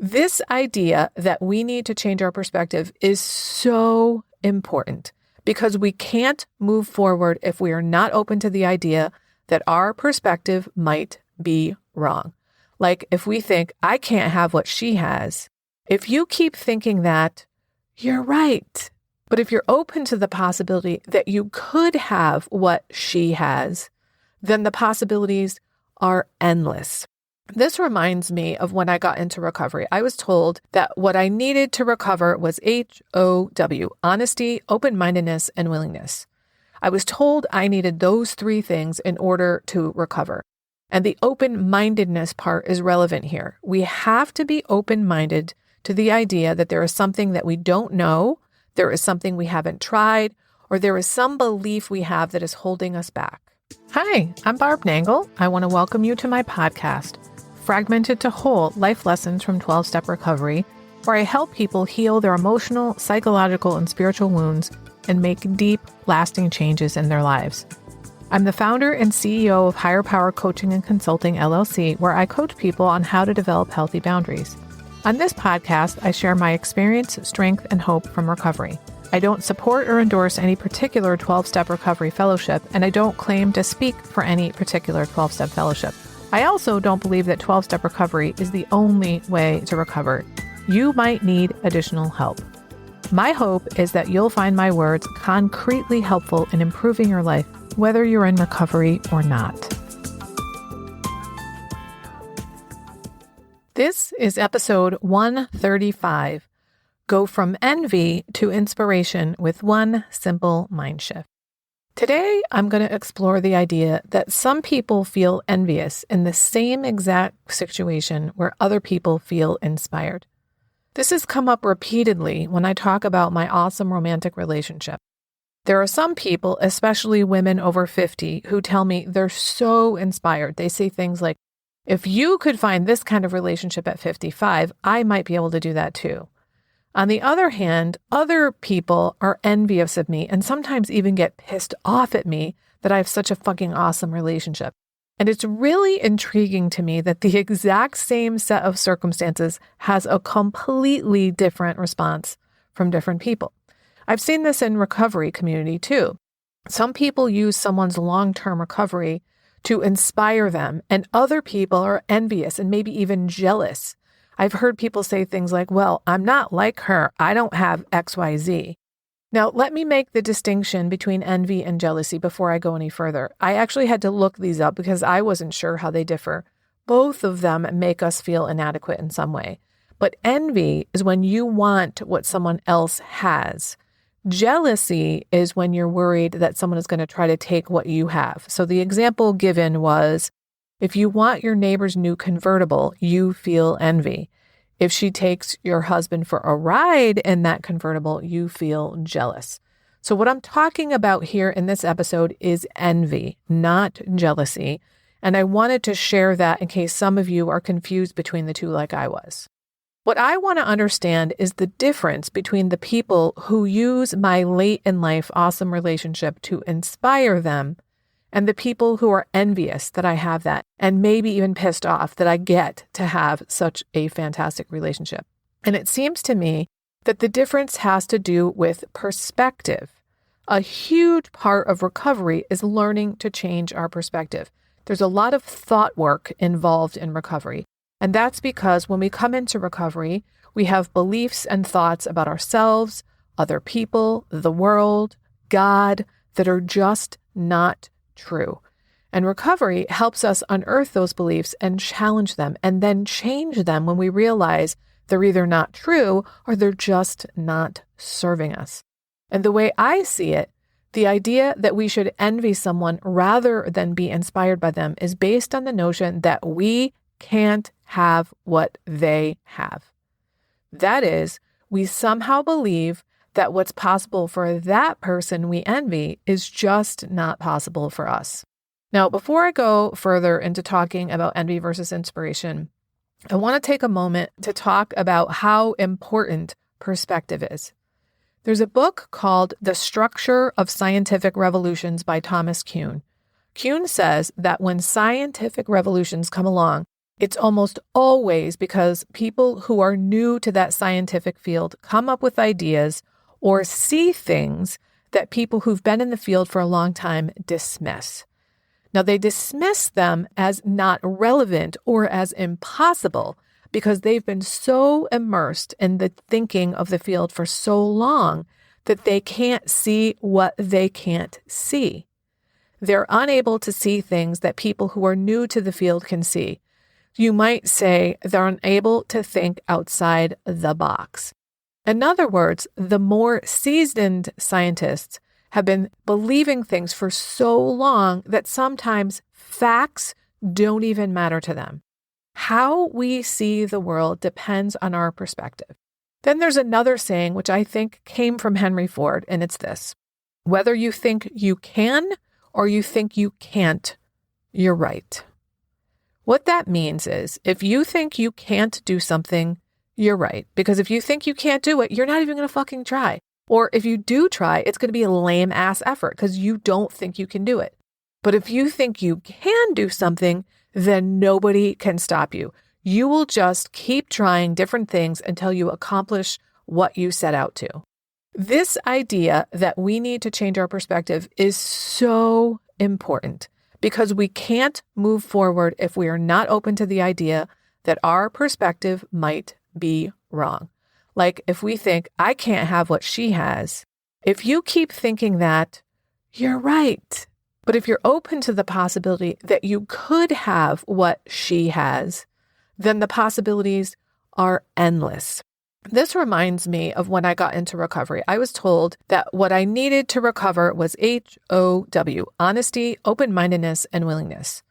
This idea that we need to change our perspective is so important because we can't move forward if we are not open to the idea that our perspective might be wrong. Like if we think, I can't have what she has. If you keep thinking that, you're right. But if you're open to the possibility that you could have what she has, then the possibilities are endless. This reminds me of when I got into recovery. I was told that what I needed to recover was HOW, honesty, open-mindedness, and willingness. I was told I needed those three things in order to recover. And the open-mindedness part is relevant here. We have to be open-minded to the idea that there is something that we don't know, there is something we haven't tried, or there is some belief we have that is holding us back. Hi, I'm Barb Nangle. I want to welcome you to my podcast, Fragmented to Whole, Life Lessons from 12-Step Recovery, where I help people heal their emotional, psychological, and spiritual wounds and make deep, lasting changes in their lives. I'm the founder and CEO of Higher Power Coaching and Consulting, LLC, where I coach people on how to develop healthy boundaries. On this podcast, I share my experience, strength, and hope from recovery. I don't support or endorse any particular 12-step recovery fellowship, and I don't claim to speak for any particular 12-step fellowship. I also don't believe that 12-step recovery is the only way to recover. You might need additional help. My hope is that you'll find my words concretely helpful in improving your life, whether you're in recovery or not. This is episode 135. Go from envy to inspiration with one simple mind shift. Today, I'm going to explore the idea that some people feel envious in the same exact situation where other people feel inspired. This has come up repeatedly when I talk about my awesome romantic relationship. There are some people, especially women over 50, who tell me they're so inspired. They say things like, if you could find this kind of relationship at 55, I might be able to do that too. On the other hand, other people are envious of me and sometimes even get pissed off at me that I have such a fucking awesome relationship. And it's really intriguing to me that the exact same set of circumstances has a completely different response from different people. I've seen this in recovery community too. Some people use someone's long-term recovery to inspire them, and other people are envious and maybe even jealous. I've heard people say things like, well, I'm not like her. I don't have XYZ. Now, let me make the distinction between envy and jealousy before I go any further. I actually had to look these up because I wasn't sure how they differ. Both of them make us feel inadequate in some way. But envy is when you want what someone else has. Jealousy is when you're worried that someone is going to try to take what you have. So the example given was, if you want your neighbor's new convertible, you feel envy. If she takes your husband for a ride in that convertible, you feel jealous. So what I'm talking about here in this episode is envy, not jealousy. And I wanted to share that in case some of you are confused between the two like I was. What I want to understand is the difference between the people who use my late in life awesome relationship to inspire them and the people who are envious that I have that and maybe even pissed off that I get to have such a fantastic relationship. And it seems to me that the difference has to do with perspective. A huge part of recovery is learning to change our perspective. There's a lot of thought work involved in recovery. And that's because when we come into recovery, we have beliefs and thoughts about ourselves, other people, the world, God, that are just not true. And recovery helps us unearth those beliefs and challenge them and then change them when we realize they're either not true or they're just not serving us. And the way I see it, the idea that we should envy someone rather than be inspired by them is based on the notion that we can't have what they have. That is, we somehow believe that what's possible for that person we envy is just not possible for us. Now, before I go further into talking about envy versus inspiration, I want to take a moment to talk about how important perspective is. There's a book called The Structure of Scientific Revolutions by Thomas Kuhn. Kuhn says that when scientific revolutions come along, It's almost always because people who are new to that scientific field come up with ideas or see things that people who've been in the field for a long time dismiss. Now, they dismiss them as not relevant or as impossible because they've been so immersed in the thinking of the field for so long that they can't see what they can't see. They're unable to see things that people who are new to the field can see. You might say they're unable to think outside the box. In other words, the more seasoned scientists have been believing things for so long that sometimes facts don't even matter to them. How we see the world depends on our perspective. Then there's another saying, which I think came from Henry Ford, and it's this: whether you think you can or you think you can't, you're right. What that means is if you think you can't do something, you're right. Because if you think you can't do it, you're not even going to fucking try. Or if you do try, it's going to be a lame ass effort because you don't think you can do it. But if you think you can do something, then nobody can stop you. You will just keep trying different things until you accomplish what you set out to. This idea that we need to change our perspective is so important because we can't move forward if we are not open to the idea that our perspective might be wrong. Like if we think, I can't have what she has, if you keep thinking that, you're right. But if you're open to the possibility that you could have what she has, then the possibilities are endless. This reminds me of when I got into recovery. I was told that what I needed to recover was HOW, honesty, open-mindedness, and willingness.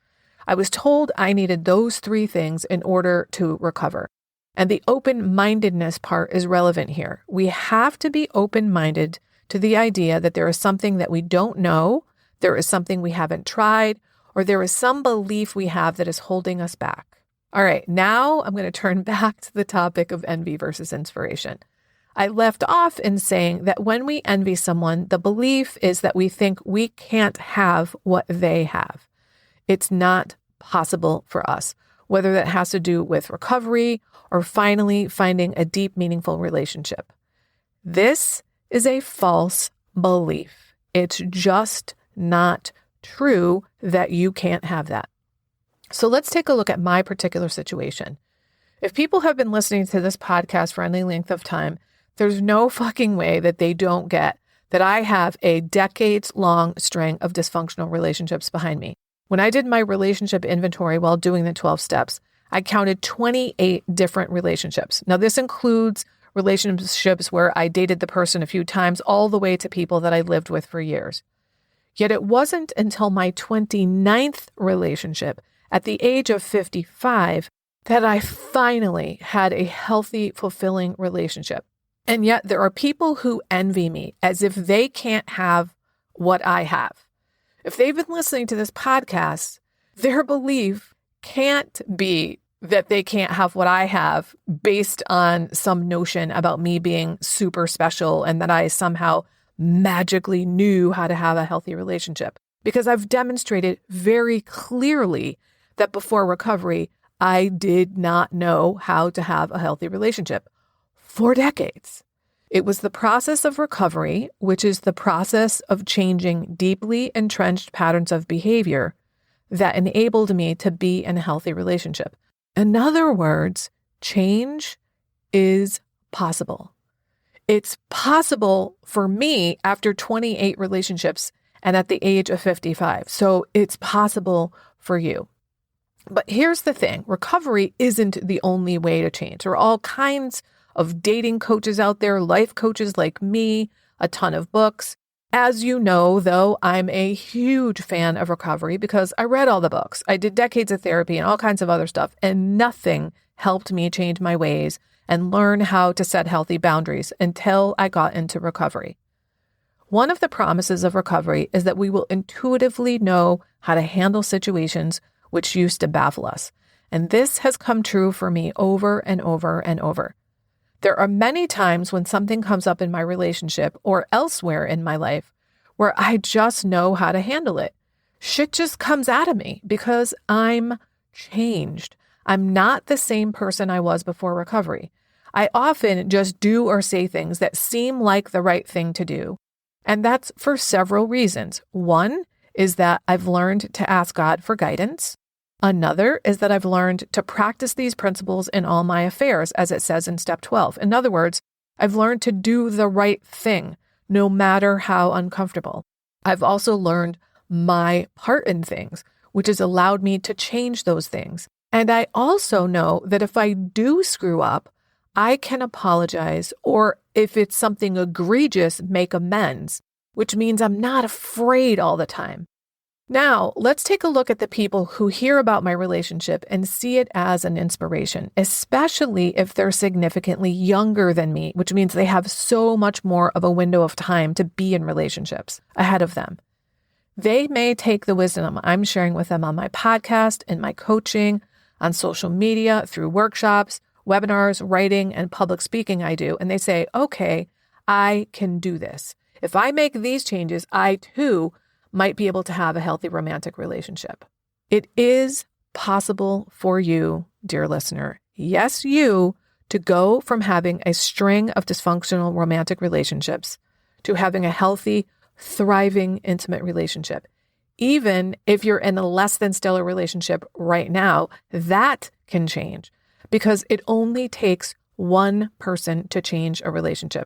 I was told I needed those three things in order to recover. And the open-mindedness part is relevant here. We have to be open-minded to the idea that there is something that we don't know, there is something we haven't tried, or there is some belief we have that is holding us back. All right, now I'm going to turn back to the topic of envy versus inspiration. I left off in saying that when we envy someone, the belief is that we think we can't have what they have. It's not possible for us, whether that has to do with recovery or finally finding a deep, meaningful relationship. This is a false belief. It's just not true that you can't have that. So let's take a look at my particular situation. If people have been listening to this podcast for any length of time, there's no fucking way that they don't get that I have a decades-long string of dysfunctional relationships behind me. When I did my relationship inventory while doing the 12 steps, I counted 28 different relationships. Now, this includes relationships where I dated the person a few times, all the way to people that I lived with for years. Yet it wasn't until my 29th relationship at the age of 55 that I finally had a healthy, fulfilling relationship. And yet there are people who envy me as if they can't have what I have. If they've been listening to this podcast, their belief can't be that they can't have what I have based on some notion about me being super special and that I somehow magically knew how to have a healthy relationship. Because I've demonstrated very clearly that before recovery, I did not know how to have a healthy relationship for decades. It was the process of recovery, which is the process of changing deeply entrenched patterns of behavior, that enabled me to be in a healthy relationship. In other words, change is possible. It's possible for me after 28 relationships and at the age of 55. So it's possible for you. But here's the thing. Recovery isn't the only way to change. There are all kinds of dating coaches out there, life coaches like me, a ton of books. As you know, though, I'm a huge fan of recovery because I read all the books. I did decades of therapy and all kinds of other stuff, and nothing helped me change my ways and learn how to set healthy boundaries until I got into recovery. One of the promises of recovery is that we will intuitively know how to handle situations which used to baffle us. And this has come true for me over and over and over. There are many times when something comes up in my relationship or elsewhere in my life where I just know how to handle it. Shit just comes out of me because I'm changed. I'm not the same person I was before recovery. I often just do or say things that seem like the right thing to do. And that's for several reasons. One is that I've learned to ask God for guidance. Another is that I've learned to practice these principles in all my affairs, as it says in step 12. In other words, I've learned to do the right thing, no matter how uncomfortable. I've also learned my part in things, which has allowed me to change those things. And I also know that if I do screw up, I can apologize, or if it's something egregious, make amends, which means I'm not afraid all the time. Now, let's take a look at the people who hear about my relationship and see it as an inspiration, especially if they're significantly younger than me, which means they have so much more of a window of time to be in relationships ahead of them. They may take the wisdom I'm sharing with them on my podcast, in my coaching, on social media, through workshops, webinars, writing, and public speaking I do, and they say, okay, I can do this. If I make these changes, I too might be able to have a healthy romantic relationship. It is possible for you, dear listener, yes, you, to go from having a string of dysfunctional romantic relationships to having a healthy, thriving, intimate relationship. Even if you're in a less than stellar relationship right now, that can change because it only takes one person to change a relationship.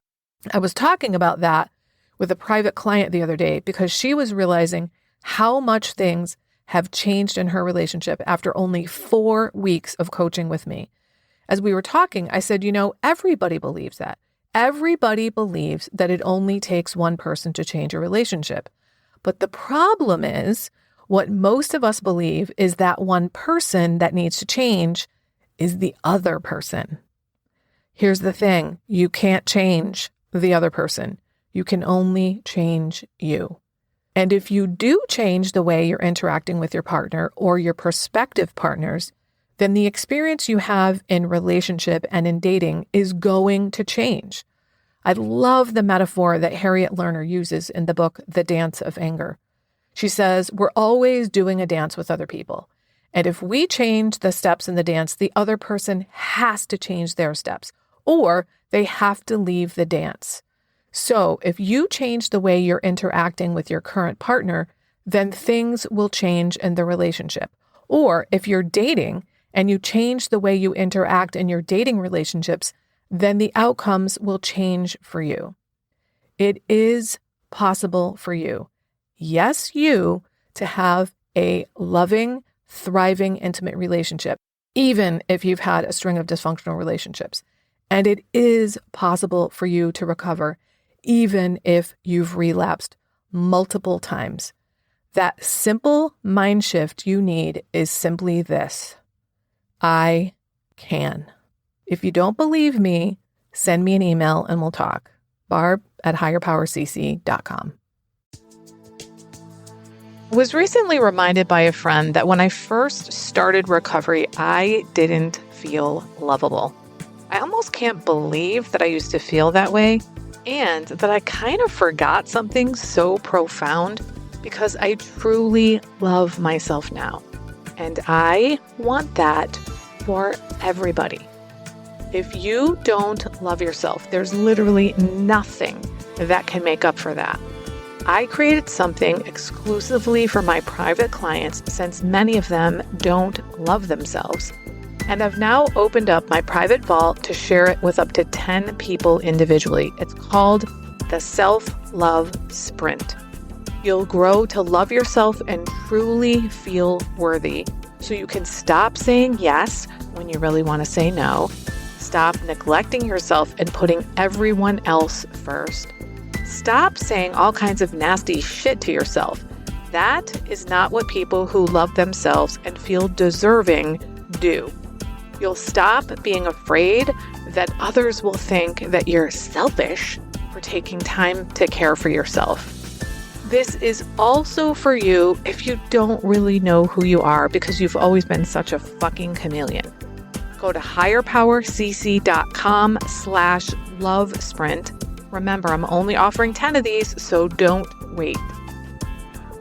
I was talking about that with a private client the other day because she was realizing how much things have changed in her relationship after only 4 weeks of coaching with me. As we were talking, I said, everybody believes that. Everybody believes that it only takes one person to change a relationship. But the problem is, what most of us believe is that one person that needs to change is the other person. Here's the thing, you can't change the other person. You can only change you. And if you do change the way you're interacting with your partner or your prospective partners, then the experience you have in relationship and in dating is going to change. I love the metaphor that Harriet Lerner uses in the book, The Dance of Anger. She says, we're always doing a dance with other people. And if we change the steps in the dance, the other person has to change their steps, or they have to leave the dance. So if you change the way you're interacting with your current partner, then things will change in the relationship. Or if you're dating and you change the way you interact in your dating relationships, then the outcomes will change for you. It is possible for you, yes, you, to have a loving, thriving, intimate relationship, even if you've had a string of dysfunctional relationships. And it is possible for you to recover, even if you've relapsed multiple times. That simple mind shift you need is simply this: I can. If you don't believe me, send me an email and we'll talk. barb@higherpowercc.com. I was recently reminded by a friend that when I first started recovery, I didn't feel lovable. I almost can't believe that I used to feel that way, and that I kind of forgot something so profound because I truly love myself now. And I want that for everybody. If you don't love yourself, there's literally nothing that can make up for that. I created something exclusively for my private clients since many of them don't love themselves. And I've now opened up my private vault to share it with up to 10 people individually. It's called the Self-Love Sprint. You'll grow to love yourself and truly feel worthy, so you can stop saying yes when you really want to say no, stop neglecting yourself and putting everyone else first, stop saying all kinds of nasty shit to yourself. That is not what people who love themselves and feel deserving do. You'll stop being afraid that others will think that you're selfish for taking time to care for yourself. This is also for you if you don't really know who you are because you've always been such a fucking chameleon. Go to higherpowercc.com/love sprint. Remember, I'm only offering 10 of these, so don't wait.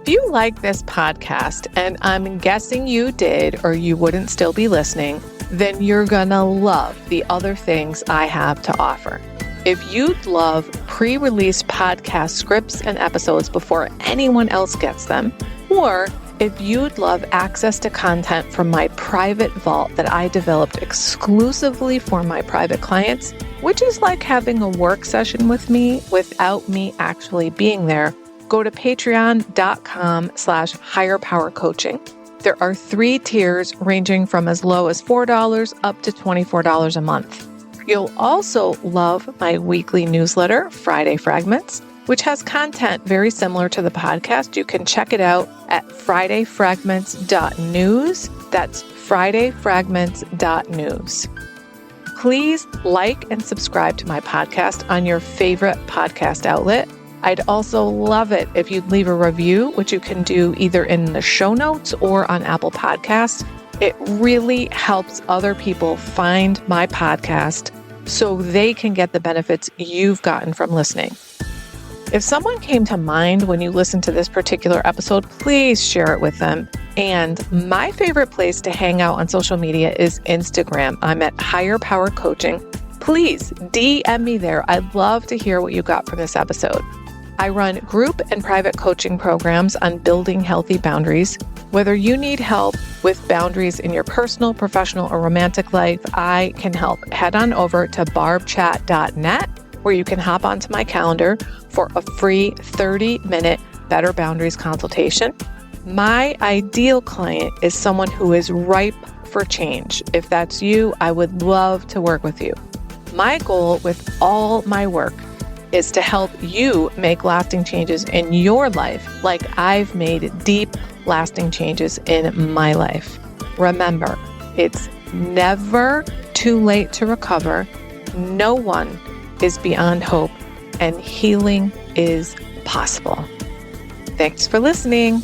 If you like this podcast, and I'm guessing you did or you wouldn't still be listening, then you're gonna love the other things I have to offer. If you'd love pre-release podcast scripts and episodes before anyone else gets them, or if you'd love access to content from my private vault that I developed exclusively for my private clients, which is like having a work session with me without me actually being there, go to patreon.com/higherpowercoaching. There are 3 tiers ranging from as low as $4 up to $24 a month. You'll also love my weekly newsletter, Friday Fragments, which has content very similar to the podcast. You can check it out at fridayfragments.news. That's fridayfragments.news. Please like and subscribe to my podcast on your favorite podcast outlet. I'd also love it if you'd leave a review, which you can do either in the show notes or on Apple Podcasts. It really helps other people find my podcast so they can get the benefits you've gotten from listening. If someone came to mind when you listened to this particular episode, please share it with them. And my favorite place to hang out on social media is Instagram. I'm at Higher Power Coaching. Please DM me there. I'd love to hear what you got from this episode. I run group and private coaching programs on building healthy boundaries. Whether you need help with boundaries in your personal, professional, or romantic life, I can help. Head on over to barbchat.net, where you can hop onto my calendar for a free 30-minute Better Boundaries consultation. My ideal client is someone who is ripe for change. If that's you, I would love to work with you. My goal with all my work is to help you make lasting changes in your life like I've made deep, lasting changes in my life. Remember, it's never too late to recover. No one is beyond hope, and healing is possible. Thanks for listening.